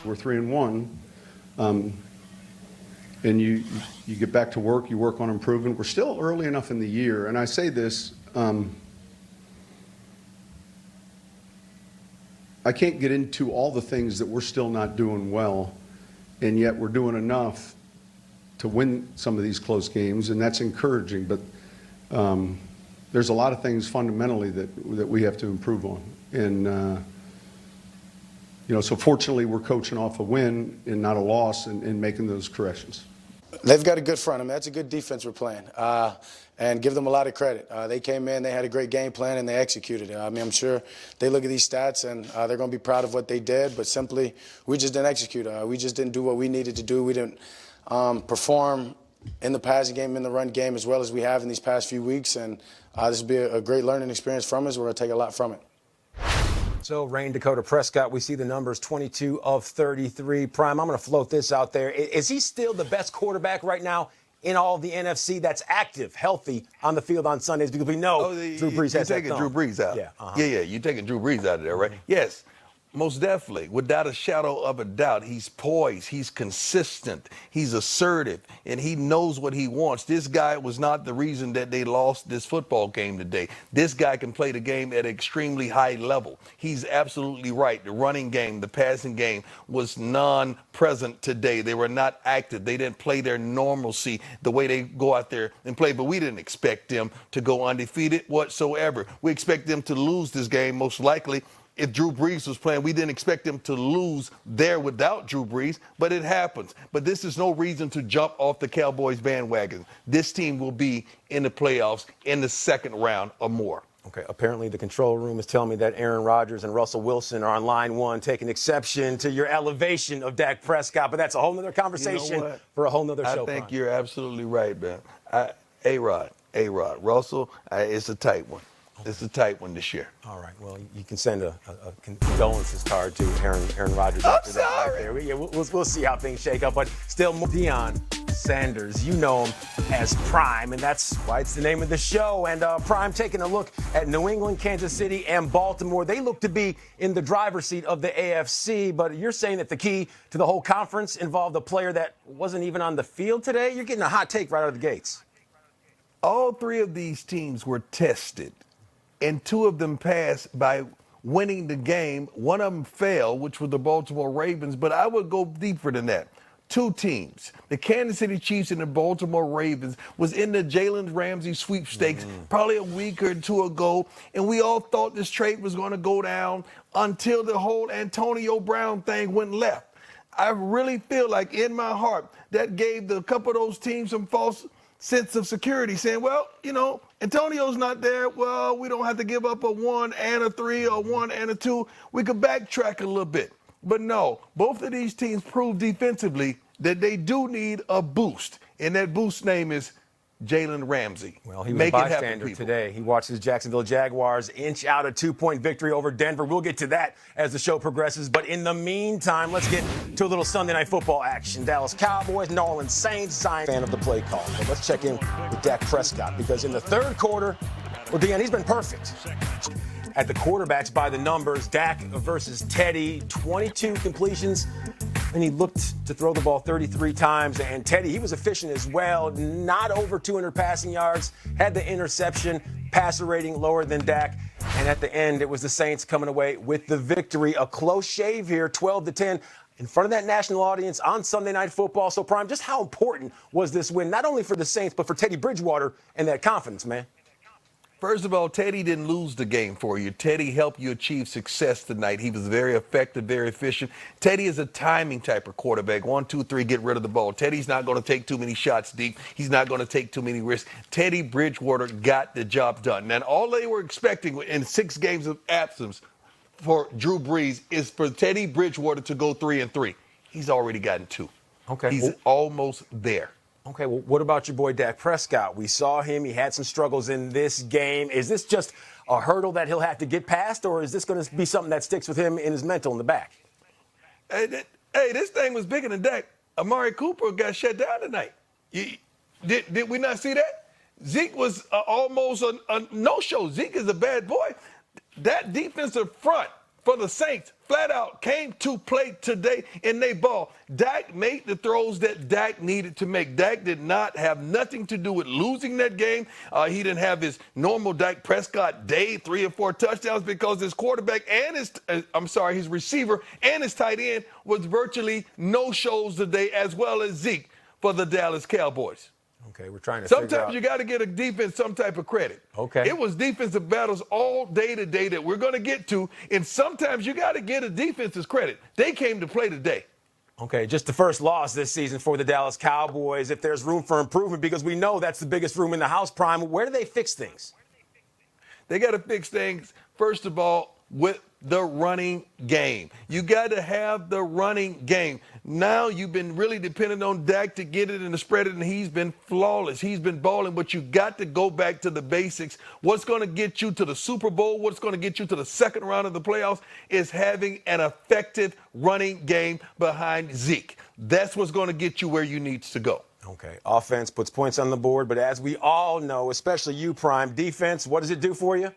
We're 3-1, and you get back to work. You work on improvement. We're still early enough in the year, and I say this. I can't get into all the things that we're still not doing well, and yet we're doing enough to win some of these close games, and that's encouraging. But there's a lot of things fundamentally that we have to improve on, and so fortunately we're coaching off a win and not a loss, and making those corrections. They've got a good front. I mean, that's a good defense we're playing, and give them a lot of credit. They came in, they had a great game plan, and they executed it. I mean, I'm sure they look at these stats, and they're going to be proud of what they did, but simply we just didn't execute. We just didn't do what we needed to do. We didn't perform in the passing game, in the run game, as well as we have in these past few weeks, and this will be a great learning experience from us. We're going to take a lot from it. So, Rain Dakota Prescott, we see the numbers 22 of 33. Prime, I'm going to float this out there. Is he still the best quarterback right now in all of the NFC that's active, healthy on the field on Sundays? Because we know Drew Brees has that thumb. You're taking Drew Brees out. Yeah, You're taking Drew Brees out of there, right? Yes. Most definitely, without a shadow of a doubt. He's poised, he's consistent, he's assertive, and he knows what he wants. This guy was not the reason that they lost this football game today. This guy can play the game at an extremely high level. He's absolutely right. The running game, the passing game was non-present today. They were not active. They didn't play their normalcy the way they go out there and play. But we didn't expect them to go undefeated whatsoever. We expect them to lose this game most likely. If Drew Brees was playing, we didn't expect him to lose there without Drew Brees, but it happens. But this is no reason to jump off the Cowboys bandwagon. This team will be in the playoffs in the second round or more. Okay, apparently the control room is telling me that Aaron Rodgers and Russell Wilson are on line one, taking exception to your elevation of Dak Prescott, but that's a whole nother conversation for a whole nother show. I think you're absolutely right, man. A-Rod, Russell, it's a tight one. It's a tight one this year. All right. Well, you can send a condolences card to Aaron Rodgers after that. Right there. Yeah, we'll see how things shake up. But still, Deion Sanders, you know him as Prime, and that's why it's the name of the show. And Prime taking a look at New England, Kansas City, and Baltimore. They look to be in the driver's seat of the AFC, but you're saying that the key to the whole conference involved a player that wasn't even on the field today? You're getting a hot take right out of the gates. All three of these teams were tested, and two of them passed by winning the game. One of them failed, which was the Baltimore Ravens, but I would go deeper than that. Two teams, the Kansas City Chiefs and the Baltimore Ravens, was in the Jalen Ramsey sweepstakes probably a week or two ago, and we all thought this trade was going to go down until the whole Antonio Brown thing went left. I really feel like in my heart that gave a couple of those teams some false sense of security, saying, well, Antonio's not there. Well, we don't have to give up a 1 and a 3 or 1 and a 2. We could backtrack a little bit. But no, both of these teams proved defensively that they do need a boost. And that boost name is Jalen Ramsey. Well, he was a bystander today. He watched his Jacksonville Jaguars inch out a 2-point victory over Denver. We'll get to that as the show progresses. But in the meantime, let's get to a little Sunday Night Football action. Dallas Cowboys, New Orleans Saints, fan of the play call. But let's check in with Dak Prescott, because in the third quarter, well, Deion, he's been perfect. At the quarterbacks by the numbers, Dak versus Teddy, 22 completions. And he looked to throw the ball 33 times. And Teddy, he was efficient as well. Not over 200 passing yards. Had the interception. Passer rating lower than Dak. And at the end, it was the Saints coming away with the victory. A close shave here, 12-10. In front of that national audience on Sunday Night Football. So, Prime, just how important was this win, not only for the Saints, but for Teddy Bridgewater and that confidence, man? First of all, Teddy didn't lose the game for you. Teddy helped you achieve success tonight. He was very effective, very efficient. Teddy is a timing type of quarterback. 1, 2, 3, get rid of the ball. Teddy's not going to take too many shots deep. He's not going to take too many risks. Teddy Bridgewater got the job done. And all they were expecting in 6 games of absence for Drew Brees is for Teddy Bridgewater to go 3-3. He's already gotten 2. Okay. He's almost there. Okay, well, what about your boy Dak Prescott? We saw him. He had some struggles in this game. Is this just a hurdle that he'll have to get past, or is this going to be something that sticks with him in his mental in the back? Hey, this thing was bigger than Dak. Amari Cooper got shut down tonight. Did we not see that? Zeke was almost a no-show. Zeke is a bad boy. That defensive front for the Saints flat out came to play today and they ball. Dak made the throws that Dak needed to make. Dak did not have nothing to do with losing that game. He didn't have his normal Dak Prescott day, 3 or 4 touchdowns, because his quarterback and his receiver and his tight end was virtually no shows today, as well as Zeke for the Dallas Cowboys. Okay, we're trying to figure out. Sometimes you got to get a defense some type of credit. Okay. It was defensive battles all day today that we're going to get to, and sometimes you got to get a defense's credit. They came to play today. Okay, just the first loss this season for the Dallas Cowboys. If there's room for improvement, because we know that's the biggest room in the house, Prime, where do they fix things? They got to fix things, first of all, with the running game. You got to have the running game. Now you've been really dependent on Dak to get it and to spread it, and he's been flawless. He's been balling, but you got to go back to the basics. What's going to get you to the Super Bowl, what's going to get you to the second round of the playoffs is having an effective running game behind Zeke. That's what's going to get you where you need to go. Okay, offense puts points on the board, but as we all know, especially you, Prime, defense, what does it do for you?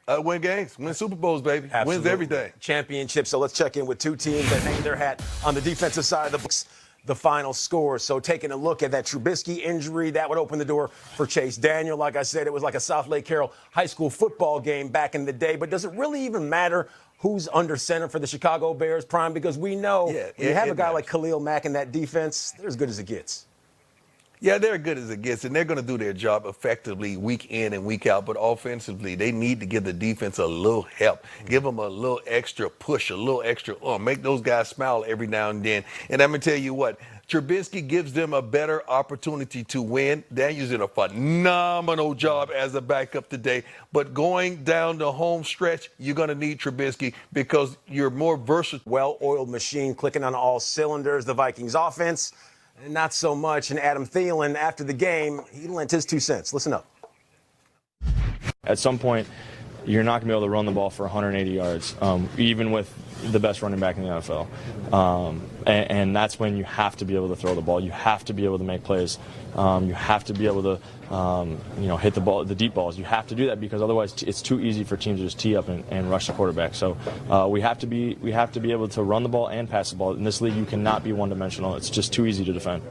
Win games, win Super Bowls, baby. Absolutely. Wins everything. Championship. So let's check in with two teams that hang their hat on the defensive side of the books. The final score. So taking a look at that Trubisky injury, that would open the door for Chase Daniel. Like I said, it was like a South Lake Carroll high school football game back in the day. But does it really even matter who's under center for the Chicago Bears, Prime? Because we know when you have a guy like Khalil Mack in that defense, they're as good as it gets. Yeah, they're good as it gets, and they're going to do their job effectively week in and week out. But offensively, they need to give the defense a little help. Give them a little extra push, a little extra make those guys smile every now and then. And I'm going to tell you what, Trubisky gives them a better opportunity to win. Daniel's did a phenomenal job as a backup today. But going down the home stretch, you're going to need Trubisky because you're more versatile. Well-oiled machine clicking on all cylinders. The Vikings offense, not so much. And Adam Thielen, after the game, he lent his 2 cents. Listen up. At some point, you're not going to be able to run the ball for 180 yards, even with the best running back in the NFL. And that's when you have to be able to throw the ball. You have to be able to make plays. You have to be able to, hit the ball, the deep balls. You have to do that because otherwise it's too easy for teams to just tee up and rush the quarterback. So we have to be able to run the ball and pass the ball. In this league, you cannot be one-dimensional. It's just too easy to defend.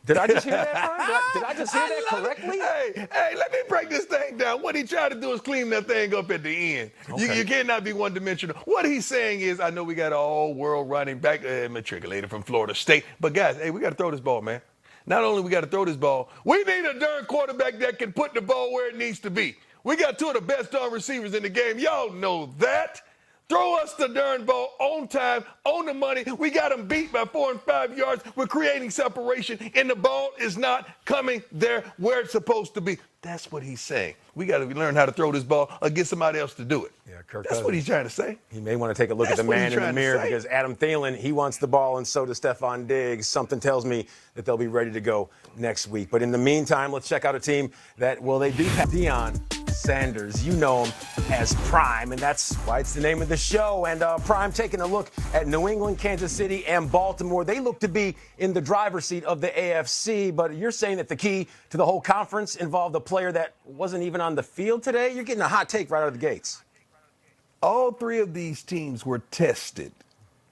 Did I just hear that, Prime? Did I just hear that correctly? Hey, let me break this thing down. What he tried to do is clean that thing up at the end. Okay. You cannot be one-dimensional. What he's saying is, I know we got an all-world running back, matriculated from Florida State, but guys, we got to throw this ball, man. Not only we got to throw this ball, we need a darn quarterback that can put the ball where it needs to be. We got 2 of the best darn receivers in the game. Y'all know that. Throw us the darn ball on time, on the money. We got them beat by 4 and 5 yards. We're creating separation, and the ball is not coming there where it's supposed to be. That's what he's saying. We got to learn how to throw this ball or get somebody else to do it. Yeah, Kirk That's Cousins. what he's trying to say. He may want to take a look at the man in the mirror because Adam Thielen, he wants the ball, and so does Stephon Diggs. Something tells me that they'll be ready to go next week. But in the meantime, let's check out a team that, they do have Deion Sanders. You know him as Prime, and that's why it's the name of the show. And Prime taking a look at New England, Kansas City, and Baltimore. They look to be in the driver's seat of the AFC, but you're saying that the key to the whole conference involved a player that wasn't even on the field today? You're getting a hot take right out of the gates. All 3 of these teams were tested,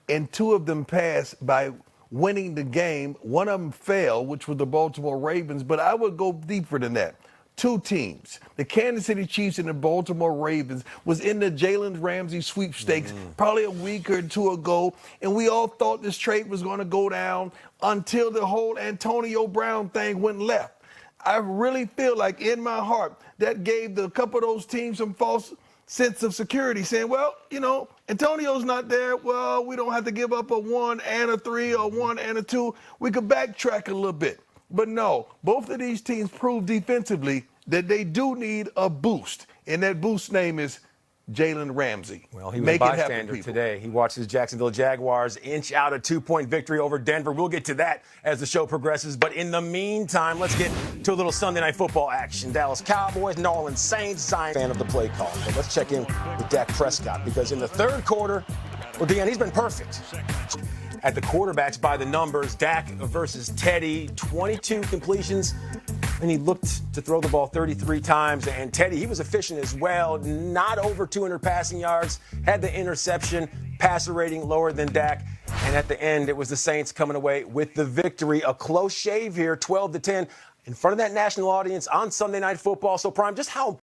and 2 of them passed by winning the game. One of them failed, which was the Baltimore Ravens, but I would go deeper than that. 2 teams, the Kansas City Chiefs and the Baltimore Ravens, was in the Jalen Ramsey sweepstakes probably a week or 2 ago, and we all thought this trade was going to go down until the whole Antonio Brown thing went left. I really feel like in my heart that gave a couple of those teams some false sense of security, saying, well, Antonio's not there. Well, we don't have to give up a 1 and a 3 or 1 and a 2. We could backtrack a little bit. But no, both of these teams proved defensively that they do need a boost, and that boost name is Jalen Ramsey. Well, he was a bystander today. He watched his Jacksonville Jaguars inch out a 2-point victory over Denver. We'll get to that as the show progresses. But in the meantime, let's get to a little Sunday Night Football action. Dallas Cowboys, New Orleans Saints, fan of the play call. But let's check in with Dak Prescott because in the third quarter, Deion, he's been perfect. At the quarterbacks by the numbers, Dak versus Teddy, 22 completions, And he looked to throw the ball 33 times. And Teddy, he was efficient as well. Not over 200 passing yards. Had the interception. Passer rating lower than Dak. And at the end, it was the Saints coming away with the victory. A close shave here, 12-10, in front of that national audience on Sunday Night Football. So, Prime, just how